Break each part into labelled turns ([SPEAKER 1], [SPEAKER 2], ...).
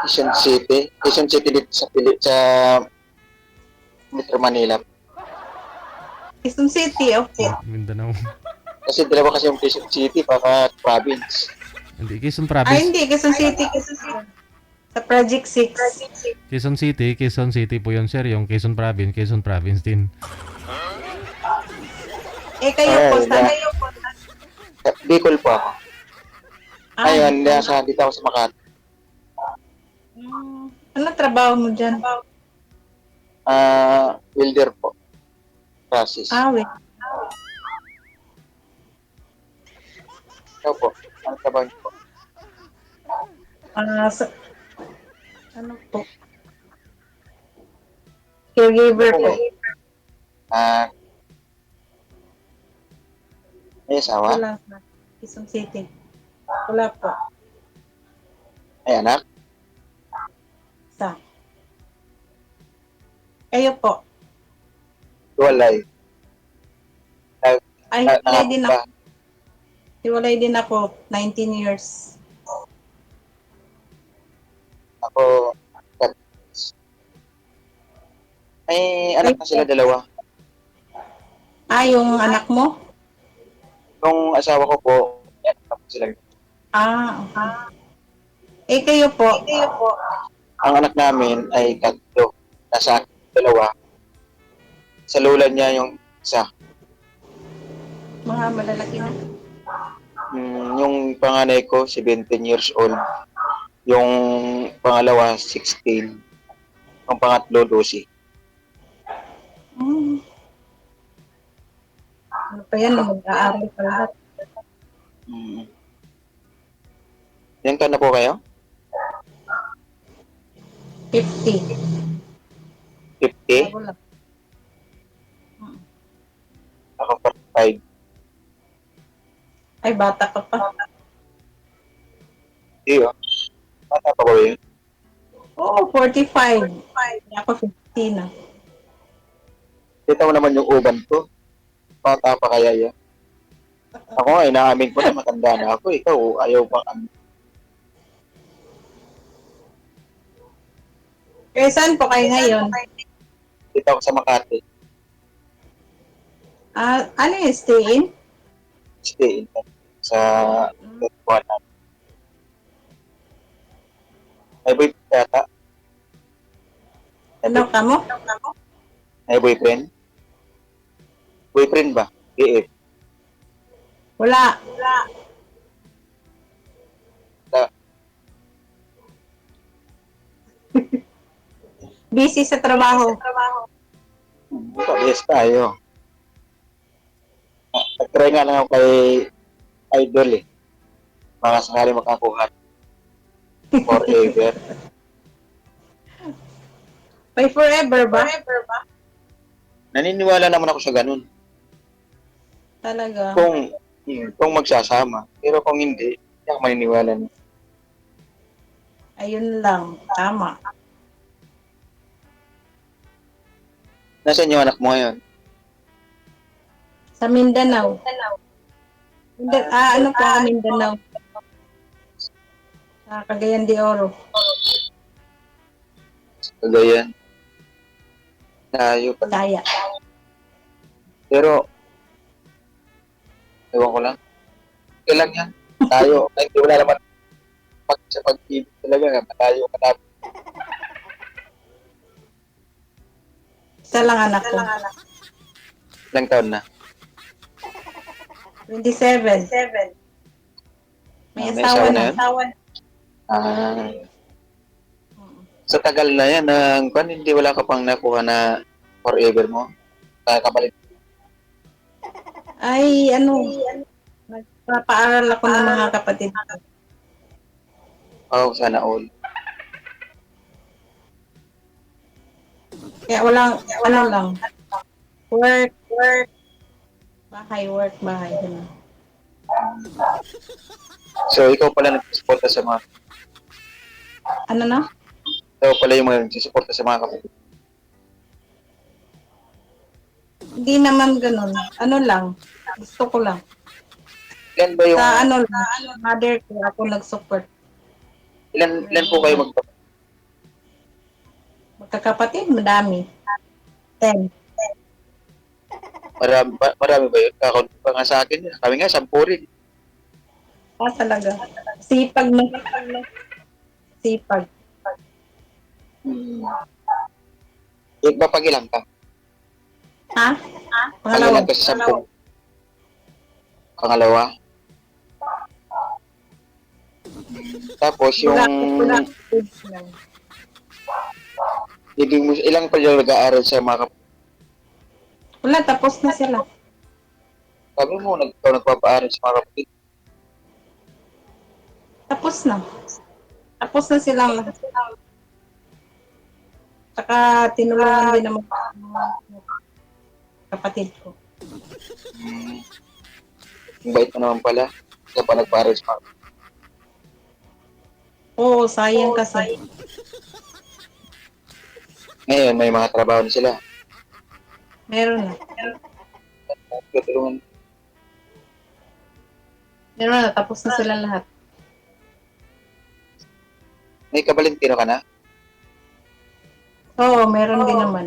[SPEAKER 1] Quezon City. Quezon City dito sa Metro Manila.
[SPEAKER 2] Quezon City, opo.
[SPEAKER 3] Mindanao.
[SPEAKER 1] Kasi dalawa kasi yung Quezon City, baka province.
[SPEAKER 3] Hindi, Quezon
[SPEAKER 2] Ay,
[SPEAKER 3] Province.
[SPEAKER 2] hindi. Quezon City. Sa Project 6.
[SPEAKER 3] Quezon City po yun, sir. Yung Quezon Province, Quezon Province din.
[SPEAKER 2] Eh, kayo po,
[SPEAKER 1] Ay,
[SPEAKER 2] saan?
[SPEAKER 1] Bicol po ako.
[SPEAKER 2] Ah,
[SPEAKER 1] Ayun,
[SPEAKER 2] Bicol.
[SPEAKER 1] dito ako sa Makati.
[SPEAKER 2] Ano trabaho mo dyan?
[SPEAKER 1] Wilder po. Francis.
[SPEAKER 2] Ah, wait.
[SPEAKER 1] Ikaw po. Ano trabaho niyo po?
[SPEAKER 2] Ano po? Caregiver
[SPEAKER 1] Ako
[SPEAKER 2] po.
[SPEAKER 1] Ah, may asawa?
[SPEAKER 2] Wala sa Quezon City. Wala po.
[SPEAKER 1] May anak?
[SPEAKER 2] Sa. Kayo po.
[SPEAKER 1] Walay.
[SPEAKER 2] Ay, hiwalay din ako.
[SPEAKER 1] Ba?
[SPEAKER 2] Hiwalay din ako. 19 years.
[SPEAKER 1] Ako, may anak na sila dalawa.
[SPEAKER 2] Ah, yung anak mo?
[SPEAKER 1] Yung asawa ko po, may anak na po sila.
[SPEAKER 2] Ah, okay. Eh, kayo po?
[SPEAKER 1] Ang anak namin ay tatlo. Nasa akin dalawa. Sa lula niya yung isa.
[SPEAKER 2] Mga malalaki na.
[SPEAKER 1] Yung panganay ko, 17 years old. Yung pangalawa, 16. Yung pangatlo, 12.
[SPEAKER 2] Hmm. Ano pa yan? Mag-aaral pa lahat.
[SPEAKER 1] Ilan taon na po kayo?
[SPEAKER 2] 50.
[SPEAKER 1] 50?
[SPEAKER 2] Bago lang.
[SPEAKER 1] Ako 45.
[SPEAKER 2] Ay, bata ka pa.
[SPEAKER 1] Iyo. Bata pa ko yun.
[SPEAKER 2] Oo, 45. Ako 50 na.
[SPEAKER 1] Kita mo naman yung uban ko. Bata pa kaya yan. Ako nga, inaamin ko na matanda na ako. Ikaw, ayaw pang amin.
[SPEAKER 2] Eh, saan po kayo ngayon?
[SPEAKER 1] Dito ako sa Makati.
[SPEAKER 2] Ah, ano yung stay-in?
[SPEAKER 1] Stay in sa Buwan. May boyfriend yata.
[SPEAKER 2] Ano ka mo?
[SPEAKER 1] May boyfriend? Boyfriend ba? BF.
[SPEAKER 2] Wala.
[SPEAKER 1] Na,
[SPEAKER 2] Busy sa trabaho.
[SPEAKER 1] Pabiyas tayo. Nag-try nga lang ako kay Idol eh. Baka sakali makakuha. Forever.
[SPEAKER 2] By forever ba?
[SPEAKER 1] Naniniwala naman ako sa ganun.
[SPEAKER 2] Talaga.
[SPEAKER 1] Kung magsasama. Pero kung hindi ako maniniwala na.
[SPEAKER 2] Ayun lang. Tama.
[SPEAKER 1] Nasaan yung anak mo ngayon?
[SPEAKER 2] Sa Mindanao. Ano po ang Mindanao? Sa Cagayan de Oro.
[SPEAKER 1] Cagayan. Layo pala.
[SPEAKER 2] Daya.
[SPEAKER 1] Pero, ewan ko lang. Kailan yan? Tayo. Ay, hindi wala naman sa pag-ibig talaga. Matayo ka na.
[SPEAKER 2] Isa lang anak ko.
[SPEAKER 1] Ilang taon na?
[SPEAKER 2] 27. May
[SPEAKER 1] May
[SPEAKER 2] asawa
[SPEAKER 1] asawa
[SPEAKER 2] na.
[SPEAKER 1] na sa tagal na yan, kung hindi wala ka pang nakuha na forever mo, kapalit.
[SPEAKER 2] Ay, ano. Nagpapaaral ako ng mga kapatid.
[SPEAKER 1] Oh, sana all.
[SPEAKER 2] Kaya walang, ano lang. Work. Bahay, work, bahay. Ganun.
[SPEAKER 1] So, ikaw pala nagsusuporta sa mga,
[SPEAKER 2] Ano na?
[SPEAKER 1] ikaw pala yung mga nagsusuporta sa mga kapatid.
[SPEAKER 2] Hindi naman ganun. Ano lang. Gusto ko lang.
[SPEAKER 1] Ilan ba yung,
[SPEAKER 2] Sa ano lang. Mother ko ako nag-support.
[SPEAKER 1] ilan po kayo magkapatid?
[SPEAKER 2] Kakapatid, madami. 10.
[SPEAKER 1] Marami ba yun? Kakaunti pa nga sa akin. Kami nga, 10 rin.
[SPEAKER 2] Talaga. Sipag mo. Sipag.
[SPEAKER 1] Ba pag ilang ka?
[SPEAKER 2] Ha?
[SPEAKER 1] Pag
[SPEAKER 2] Pangalawa.
[SPEAKER 1] ilang ka sa 10? Pangalawa? Tapos yung hindi mo ilang pa yung nag-aaral sa mga
[SPEAKER 2] Wala, tapos na sila.
[SPEAKER 1] sabi mo nagpapaaral sa mga kapatid.
[SPEAKER 2] Tapos na. Tapos na silang lahat. Saka tinulungan din naman ng kapatid ko.
[SPEAKER 1] Ang bait mo naman pala. Kaya pa nagpaaral sa mga kapatid.
[SPEAKER 2] Oo, sayang kasi.
[SPEAKER 1] Ngayon, may mga trabaho na sila.
[SPEAKER 2] Meron na.
[SPEAKER 1] Tutulungan.
[SPEAKER 2] Meron na, tapos na sila lahat.
[SPEAKER 1] May kabalintino ka na?
[SPEAKER 2] Oo, meron din naman.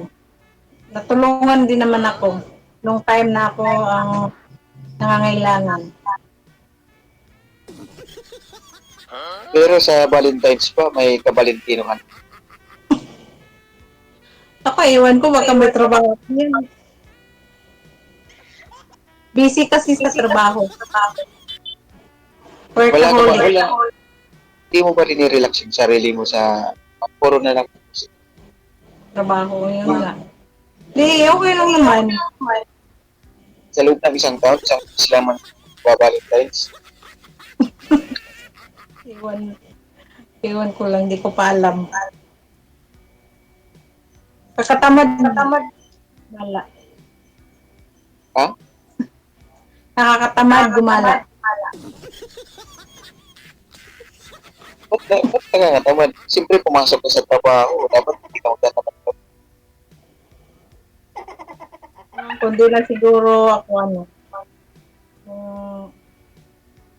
[SPEAKER 2] Natulungan din naman ako. Nung time na ako ang nangangailangan.
[SPEAKER 1] Pero sa Valentine's pa, may kabalintino ka na.
[SPEAKER 2] Ako, ewan ko, baka may trabaho. Yan. Busy kasi sa trabaho.
[SPEAKER 1] Wala ka ba?
[SPEAKER 2] Workaholic.
[SPEAKER 1] Wala. Hindi mo ba rinirelax yung sarili mo sa puro na lang
[SPEAKER 2] Trabaho, yun nga. Di, okay lang naman.
[SPEAKER 1] sa loob ng isang taon, isang Islaman sa Valentine's?
[SPEAKER 2] Ewan ko lang, di ko pa alam. Kakatamad. Wala.
[SPEAKER 1] Ha?
[SPEAKER 2] Nakakatamad, gumala.
[SPEAKER 1] Ba't nakakatamad? Siyempre, pumasok ka sa trabaho. Dapat hindi ka magtatamad.
[SPEAKER 2] Kundi lang siguro ako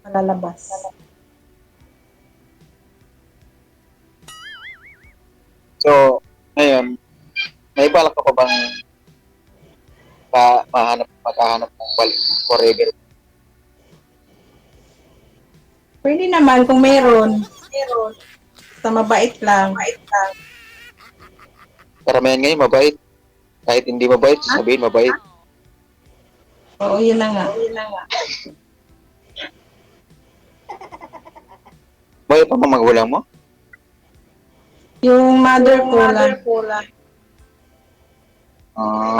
[SPEAKER 2] malalabas.
[SPEAKER 1] So, ngayon, may balak ka pa bang makahanap ng balik forever?
[SPEAKER 2] Pwede naman kung meron. Sa mabait lang.
[SPEAKER 1] Karamihan ngayon, mabait. Kahit hindi mabait, sasabihin mabait.
[SPEAKER 2] Oo, yun na nga.
[SPEAKER 1] Mabait pa mga magulang mo?
[SPEAKER 2] Yung mother ko lang.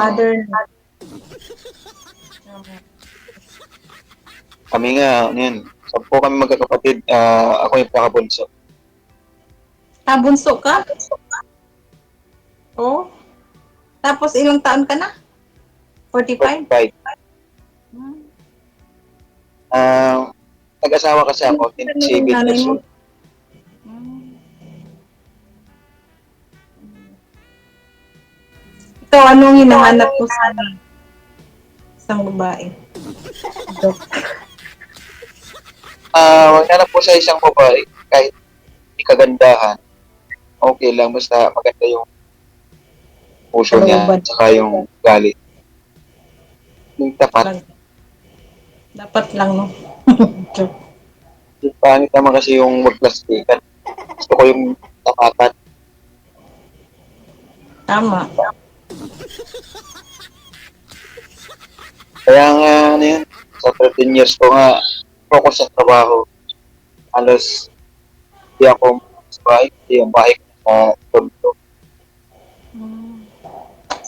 [SPEAKER 2] Mother na.
[SPEAKER 1] Kami nga, ano yun, 10 kami magkakapatid. Ako yung pakabunso.
[SPEAKER 2] Bunso ka? Oo. Tapos ilang taon ka na? 45?
[SPEAKER 1] 45. Nag-asawa kasi ako, 27
[SPEAKER 2] Nanay
[SPEAKER 1] years
[SPEAKER 2] mo?
[SPEAKER 1] old.
[SPEAKER 2] Ito, anong hinahanap ko sa isang babae? Joke.
[SPEAKER 1] Maghanap po sa isang babae, kahit hindi kagandahan, okay lang, basta maganda yung puso niya,
[SPEAKER 2] Kalooban.
[SPEAKER 1] tsaka yung galit. Yung tapat.
[SPEAKER 2] Dapat lang, no? Joke.
[SPEAKER 1] Yung pangit naman kasi yung magplastikan. Gusto ko yung tapatan.
[SPEAKER 2] Tama.
[SPEAKER 1] Kaya nga, ano yun, sa 13 years ko nga, focus sa trabaho. Halos, di ako sa bahay, di ang bahay ko sa Tondo.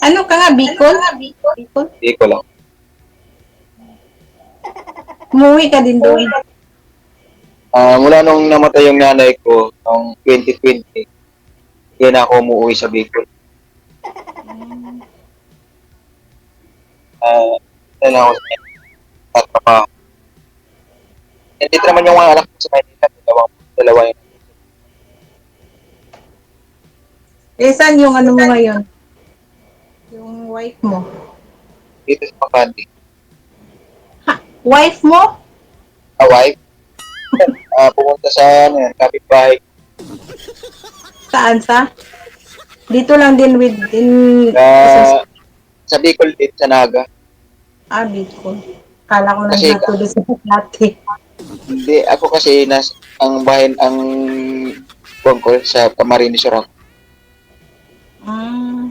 [SPEAKER 2] Ano ka nga, Bicol? Bicol?
[SPEAKER 1] Di ko lang.
[SPEAKER 2] Umuwi ka din doon.
[SPEAKER 1] Mula nung namatay yung nanay ko, noong 2020, hindi na ako umuwi sa Bicol. Dahil ako sa trabaho. Hindi naman yung mga anak ko sa Manila, dalawa yun.
[SPEAKER 2] Saan yung ano mo ngayon? Yung wife mo?
[SPEAKER 1] Dito sa Makati.
[SPEAKER 2] Wife mo?
[SPEAKER 1] Wife? Pumunta sa kapitbahay.
[SPEAKER 2] Saan sa? Dito lang din within isang
[SPEAKER 1] Sa Bicol din, sa Naga.
[SPEAKER 2] Bicol. Kala ko
[SPEAKER 1] Kasi
[SPEAKER 2] nandito sa Makati.
[SPEAKER 1] hindi, ako kasi ang bahay, ang buwan ko sa Camarines Sur ako.
[SPEAKER 2] Ah.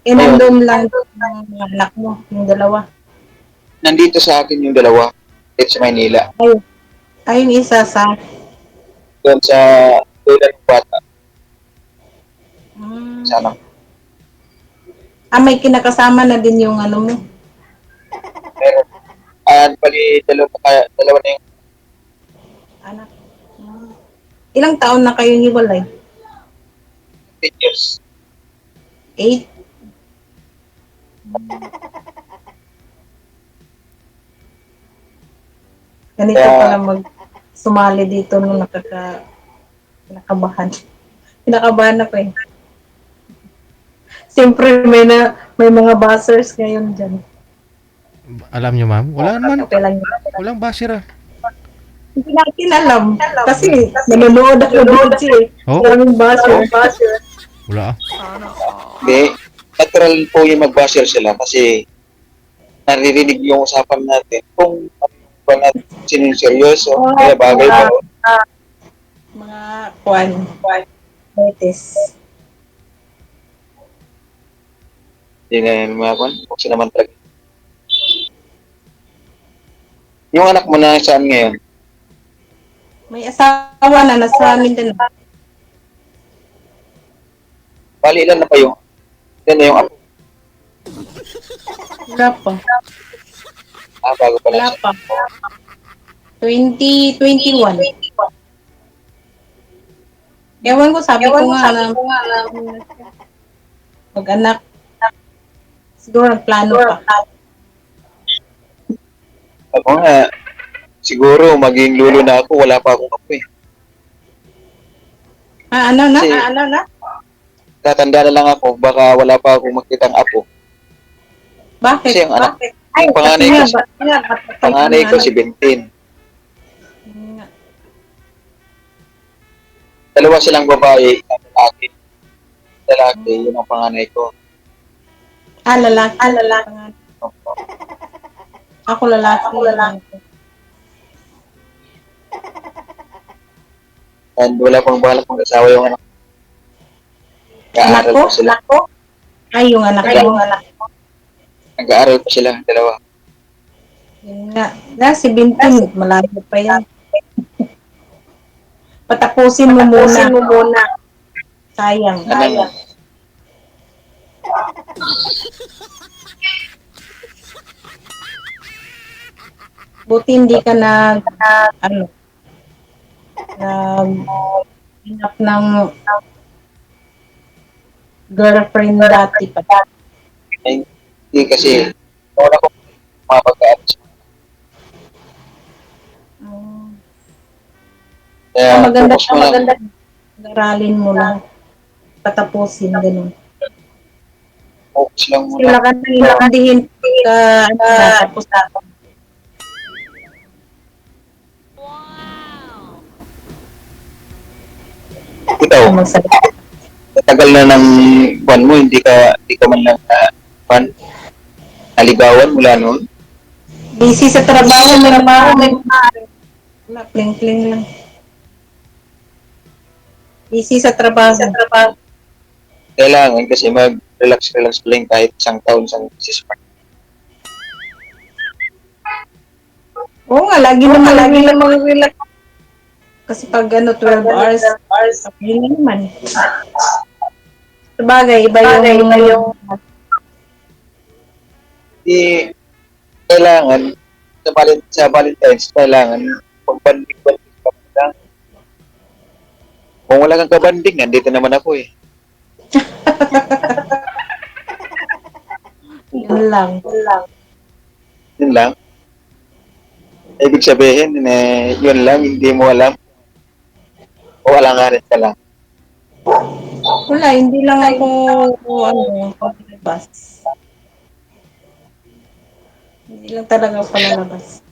[SPEAKER 1] Ngayon,
[SPEAKER 2] Nandun lang ng mga anak mo, yung dalawa.
[SPEAKER 1] nandito sa akin yung dalawa, dito sa Maynila.
[SPEAKER 2] Yung isa sa...
[SPEAKER 1] Doon sa Dulan ng Bata, sa anak.
[SPEAKER 2] May kinakasama na din yung ano mo.
[SPEAKER 1] Meron. Bali, dalawa na yung
[SPEAKER 2] Anak. Ilang taon na kayong hiwalay?
[SPEAKER 1] 10 years.
[SPEAKER 2] 8? Ganito pala sumali dito nung nakabahan. Kinakabahan ako eh. Siyempre may mga buzzers ngayon dyan.
[SPEAKER 3] Alam nyo, ma'am? Wala naman.
[SPEAKER 2] Okay lang yun.
[SPEAKER 3] Walang basira.
[SPEAKER 2] Hindi natin alam. Kasi nanonood ako doon eh.
[SPEAKER 3] Oh?
[SPEAKER 2] Maraming buzzer.
[SPEAKER 3] Wala.
[SPEAKER 1] Hindi, natural po yung mag-basher sila kasi naririnig yung usapan natin kung ano natin sinuseryoso, kaya bagay ba?
[SPEAKER 2] Mga kwan. Betes.
[SPEAKER 1] Hindi na yun mga kwan, kung sino naman talaga. Yung anak mo na saan ngayon?
[SPEAKER 2] May asawa na nasa Mindanao.
[SPEAKER 1] Bali, ilan na pa yung, ilan na yung apo?
[SPEAKER 2] Wala pa.
[SPEAKER 1] Bago pa
[SPEAKER 2] Wala
[SPEAKER 1] lang
[SPEAKER 2] pa. 2021. Ewan ko, sabi ko nga na mag-anak. Siguro plano pa.
[SPEAKER 1] Ako nga, siguro maging lulo na ako, wala pa akong apo eh.
[SPEAKER 2] Ano na?
[SPEAKER 1] Tatanda na lang ako, baka wala pa akong makitang apo.
[SPEAKER 2] Bakit?
[SPEAKER 1] Kasi yung anak,
[SPEAKER 2] Ay,
[SPEAKER 1] yung panganay ko, si Bentin. Dalawa silang babae, lalaki. Lalaki, yun ang panganay ko.
[SPEAKER 2] Lalaki. Ako lalaki.
[SPEAKER 1] And wala pang balak kung asawa yung anak. Nag-aaral pa sila.
[SPEAKER 2] Ay, yung anak ko.
[SPEAKER 1] Nag-aaral pa sila, dalawa.
[SPEAKER 2] Yun nga. Si Bintin, malayo pa yan. Patapusin mo muna. Sayang. Buti hindi ka hinap ng girlfriend dati pa.
[SPEAKER 1] Hindi kasi, wala ko mapag-aaral siya. Kaya, focus mo lang.
[SPEAKER 2] Aralin mo lang. Patapusin, ganun.
[SPEAKER 1] Focus lang muna.
[SPEAKER 2] Sila ka nang inakandihin tapos
[SPEAKER 1] Ikaw, tagal na ng buwan mo, hindi ka man lang naligawan mula noon.
[SPEAKER 2] busy sa trabaho, wala, pling lang. Busy sa trabaho.
[SPEAKER 1] Kailangan kasi mag-relax lang kahit isang taon sa sispan.
[SPEAKER 2] Oo nga, lagi naman relax. Kasi pag 12 hours, yun naman. Sabagay, iba yung
[SPEAKER 1] Di kailangan sa Valentine's, kailangan pagbanding-banding ka lang. Kung wala kang kabanding, nandito naman ako eh.
[SPEAKER 2] yun lang.
[SPEAKER 1] Yun lang. Ibig sabihin, yun lang, hindi mo alam. O alanganin ka lang.
[SPEAKER 2] Wala, hindi lang ako palabas. Hindi lang talaga ako palabas.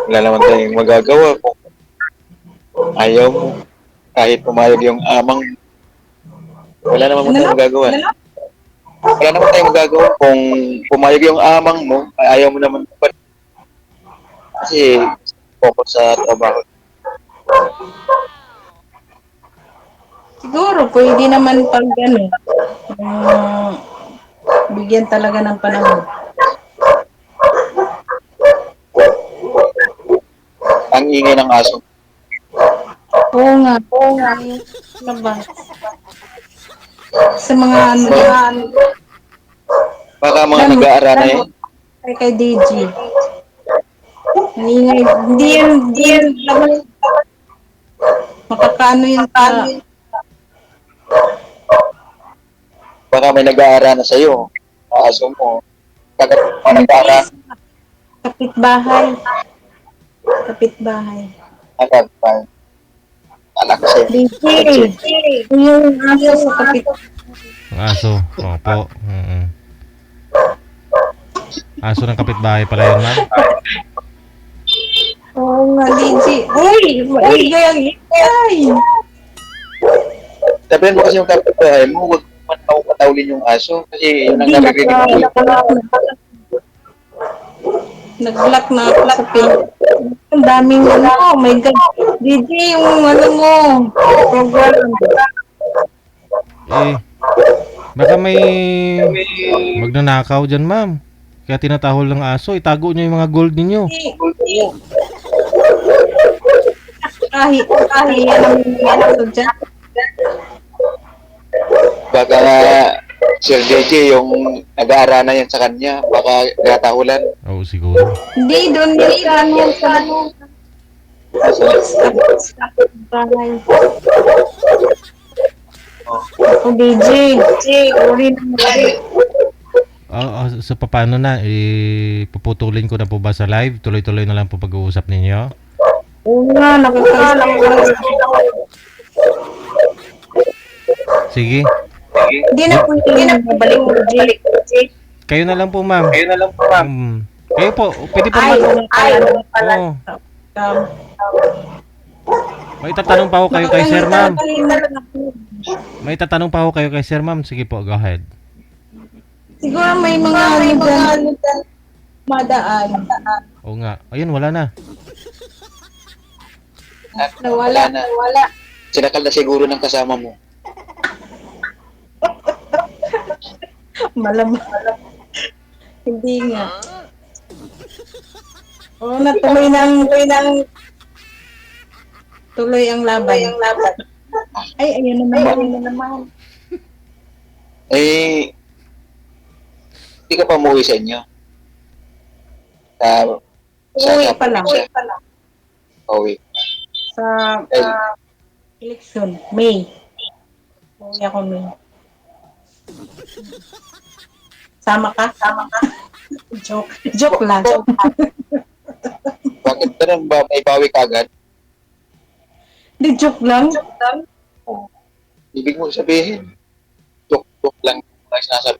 [SPEAKER 1] Wala naman tayong magagawa kung Ayaw mo. Kahit pumayag yung amang, wala naman mo
[SPEAKER 2] Ano
[SPEAKER 1] tayong
[SPEAKER 2] no?
[SPEAKER 1] magagawa.
[SPEAKER 2] Ano no?
[SPEAKER 1] Wala naman tayong magagawa kung pumayag yung amang mo, ayaw mo naman. Kasi focus sa trabaho.
[SPEAKER 2] Siguro, pwede naman pag ano, bigyan talaga ng panahon.
[SPEAKER 1] Ang ingay ng aso.
[SPEAKER 2] Oo nga, yung labas. Sa mga ano,
[SPEAKER 1] Baka mga nag-aarana yan.
[SPEAKER 2] kay DG. Naningay, hindi yan labas. Makakaano yung
[SPEAKER 1] Baka may nag-aarana sa'yo. Aso mo. Kagat mga nag-aarana.
[SPEAKER 2] kapitbahay. Kapitbahay.
[SPEAKER 1] Agad pa. Anak kasi.
[SPEAKER 2] DG, yung aso sa kapitbahay.
[SPEAKER 3] Ang aso. Opo. Aso ng kapitbahay pala yun, ma'am.
[SPEAKER 2] Oo nga, DG. Uy, maingay ang ingay.
[SPEAKER 1] Sabihin mo kasi yung kapitbahay mo, huwag man ako patawlin yung aso. Kasi yun ang
[SPEAKER 2] Hindi,
[SPEAKER 1] naririnig ko.
[SPEAKER 2] nag-block na ako sa pin. Ang daming ano, oh my God. DJ, yung ano mo, program.
[SPEAKER 3] Eh, baka may magnanakaw dyan, ma'am. Kaya tinatahol ng aso. Itago nyo yung mga gold ninyo.
[SPEAKER 2] Kahit yan ang dyan.
[SPEAKER 1] Baka nga, Sir JJ, yung nag-aarana yan sa kanya, baka gatahulan.
[SPEAKER 3] Oo, siguro.
[SPEAKER 2] Hindi, doon yan sa ano. Sa bahay. Ako, DJ. Sorry naman.
[SPEAKER 3] So, paano na? Puputulin ko na po ba sa live? Tuloy-tuloy na lang po pag-uusap ninyo?
[SPEAKER 2] Oo nga, nakakasawa.
[SPEAKER 3] Sige.
[SPEAKER 2] Hindi na po balik ko, DJ.
[SPEAKER 3] Kayo na lang po, ma'am. Kayo po. Pwede po
[SPEAKER 2] Ay,
[SPEAKER 3] pala. Oo. May tatanong pa ako kayo kay Sir, ma'am. May tatanong pa ako kayo kay Sir, ma'am. Sige po, go ahead.
[SPEAKER 2] Siguro may mga madaan.
[SPEAKER 3] Oo nga. Ayun, wala na.
[SPEAKER 2] Nawala.
[SPEAKER 1] Sinakal na siguro ng kasama mo.
[SPEAKER 2] Malamang. Hindi nga. Oo, tuloy ang laban. Ay, ayun naman.
[SPEAKER 1] Eh, hindi ka pa umuwi sa inyo.
[SPEAKER 2] Uwi pa lang.
[SPEAKER 1] Uwi.
[SPEAKER 2] Sa election, May. Uwi ako May. Sama ka? Joke lang.
[SPEAKER 1] Bakit ganun ba? May bawi ka agad?
[SPEAKER 2] Di joke lang.
[SPEAKER 1] Ibig mo sabihin, tuk-tuk lang ang sinasabi.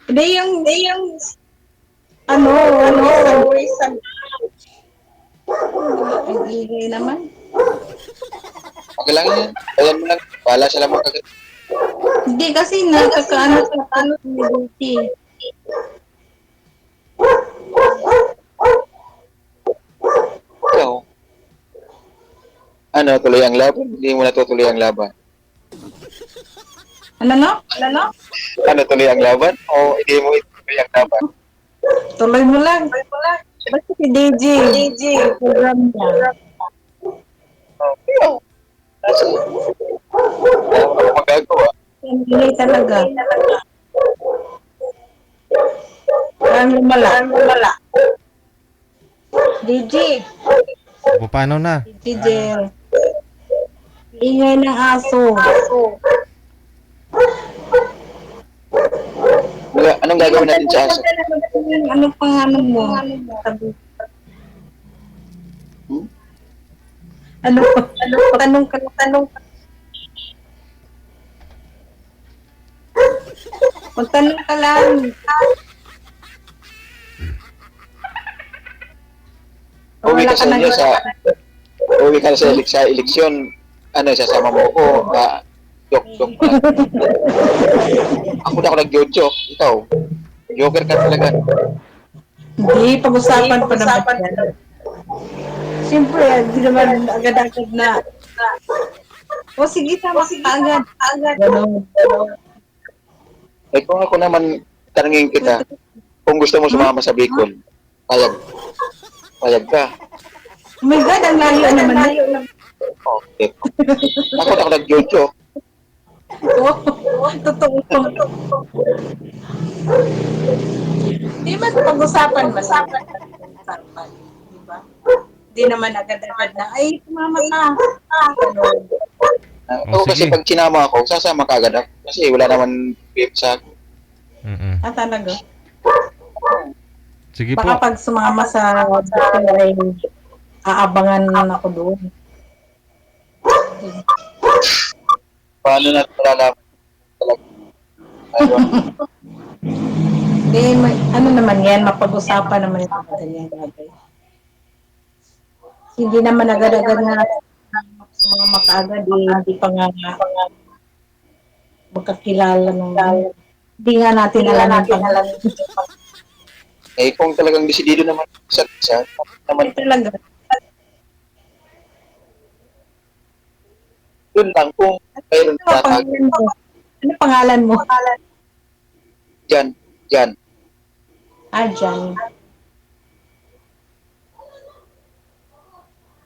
[SPEAKER 2] Hindi yung ano, ang ingay naman.
[SPEAKER 1] Okay lang yan. Ayan mo lang. Bahala sila magkagat.
[SPEAKER 2] Hindi kasi nakakaano sa duty.
[SPEAKER 1] Ikaw, ano, tuloy ang laban? Hindi mo natutuloy ang laban.
[SPEAKER 2] Ano no?
[SPEAKER 1] Ano, tuloy ang laban? O hindi mo ituloy ang laban?
[SPEAKER 2] Tuloy mo lang. Basta si DJ. Program niya.
[SPEAKER 1] Okay. Kasi, wala mo magagawa.
[SPEAKER 2] Ang ingay talaga. Parang lumala. DJ.
[SPEAKER 3] Paano na?
[SPEAKER 2] DJ. Ingay ng aso.
[SPEAKER 1] Anong gagawin natin sa aso?
[SPEAKER 2] Ano pang ano mo? Sabi. Ano? Tanong ka. Magtanong ka lang.
[SPEAKER 1] Uwi ka sa inyo sa Uwi ka na sa eleksyon, ano, sasama mo ko, joke lang. Ako na ako nag-joke, ikaw, joker ka talaga.
[SPEAKER 2] Hindi, pag-usapan pa naman yan. Siyempre, hindi naman agad-agad na, o sige, tama ka agad. Ganun.
[SPEAKER 1] Eh kung ako naman, tanungin kita, kung gusto mo sumama sa Bicol, payag ka.
[SPEAKER 2] Oh my God, ang layo naman na.
[SPEAKER 1] Okay. Ako na ako nag-joke.
[SPEAKER 2] Totoo po. Di ba pag-usapan mo lang? Pag-usapan, di ba? Di naman agad-agad na, ay, tumama ka. Ganun.
[SPEAKER 1] Ako kasi
[SPEAKER 3] sige.
[SPEAKER 1] pag sinama ako, sasama ka agad ako. Kasi wala naman beef sa akin.
[SPEAKER 3] Mm-mm.
[SPEAKER 2] Talaga.
[SPEAKER 3] Sige po.
[SPEAKER 2] Baka pag sumama sa Bicol ay aabangan ako doon.
[SPEAKER 1] Paano natin malalaman talaga? Ayun.
[SPEAKER 2] Ano naman yan, mapag-usapan naman yung mga ganyan bagay. Hindi naman agad-agad na sa mga makaagad, hindi pa nga magkakilala ng hindi nga natin alam yung pangalan.
[SPEAKER 1] Eh kung talagang desidido naman sa isa, naman
[SPEAKER 2] Talaga.
[SPEAKER 1] yun lang kung mayroon
[SPEAKER 2] Ano pangalan mo? Ano pangalan mo?
[SPEAKER 1] dyan.
[SPEAKER 2] Jan.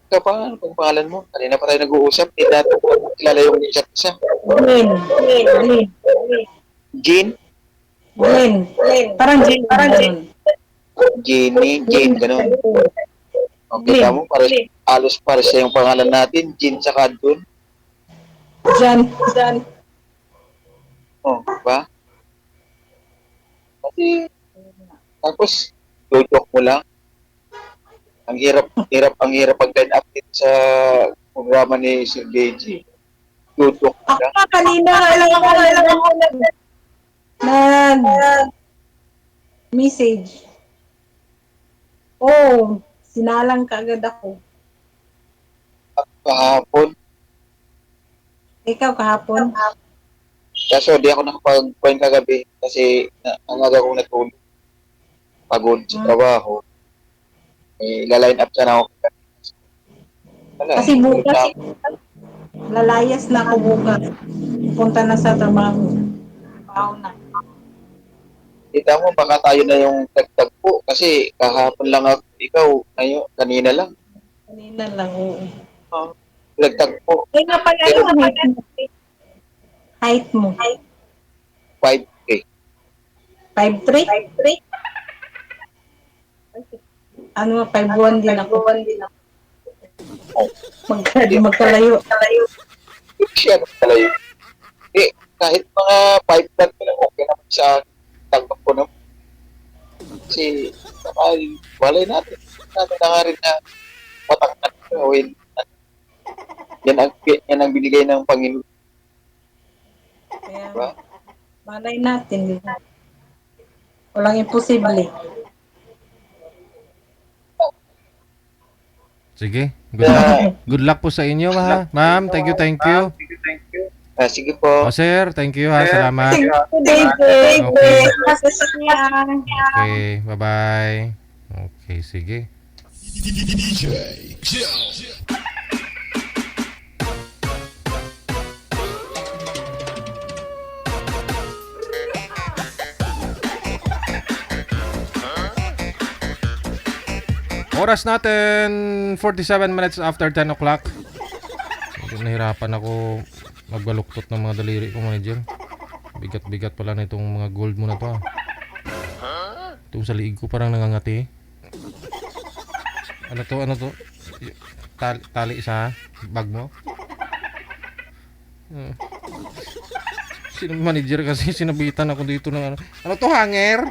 [SPEAKER 1] Ikaw pa, ano pang pangalan mo? Kanina pa tayo nag-uusap, hindi natin kilala yung isa't isa.
[SPEAKER 2] Glenn.
[SPEAKER 1] Jean?
[SPEAKER 2] Parang Glenn.
[SPEAKER 1] Jane, ganun. Okay, tamo, halos para siya yung pangalan natin, Jean saka Dun.
[SPEAKER 2] Jan.
[SPEAKER 1] Oh, diba? Kasi, tapos, joke mo lang. Ang hirap pag-line up dito sa programa ni Sir Deji. Joke mo
[SPEAKER 2] Ako
[SPEAKER 1] lang.
[SPEAKER 2] nga kanina, alam ako message. Oh, sinalang ka agad ako.
[SPEAKER 1] Kahapon.
[SPEAKER 2] Ikaw kahapon?
[SPEAKER 1] Kaso di ako nakapag-point kagabi kasi ang aga kong natulog. Pagod sa trabaho. Eh, line up sana ako. Wala.
[SPEAKER 2] Kasi bukas, lalayas na ako bukas. Punta na sa trabaho. Na.
[SPEAKER 1] Kita mo, baka tayo na yung tagtagpo kasi kahapon lang ako, ikaw, ngayon, kanina lang.
[SPEAKER 2] Kanina lang, oo.
[SPEAKER 1] Nagtagpo,
[SPEAKER 2] Eh nga pala yung height mo.
[SPEAKER 1] 5K.
[SPEAKER 2] 5'3"? Ano, 5'1" din ako. Magkalayo.
[SPEAKER 1] Siya pala yun. Eh, kahit mga 5 flat ko lang, okay naman sa tanggap ko naman. Kasi, walay natin. Natin na nga rin na matangkat ko. Yan ang binigay ng Panginoon.
[SPEAKER 2] Kaya,
[SPEAKER 1] Diba?
[SPEAKER 2] malay natin. Di ba? Walang imposible.
[SPEAKER 3] Sige. Good luck po sa inyo, ha. Ma'am, thank you.
[SPEAKER 1] Sige po.
[SPEAKER 3] O, sir, thank you, ha. Salamat.
[SPEAKER 2] David.
[SPEAKER 3] Okay.
[SPEAKER 2] Masasakyan.
[SPEAKER 3] Okay, bye-bye. Okay, sige. Oras natin, 47 minutes after 10 o'clock. Medyo nahirapan ako magbaluktot ng mga daliri ko, manager. Bigat-bigat pala na itong mga gold mo na to. Itong sa liig ko parang nangangati. Ano to? Tali sa bag mo? Sino manager kasi sinabitan ako dito ng ano to, hanger?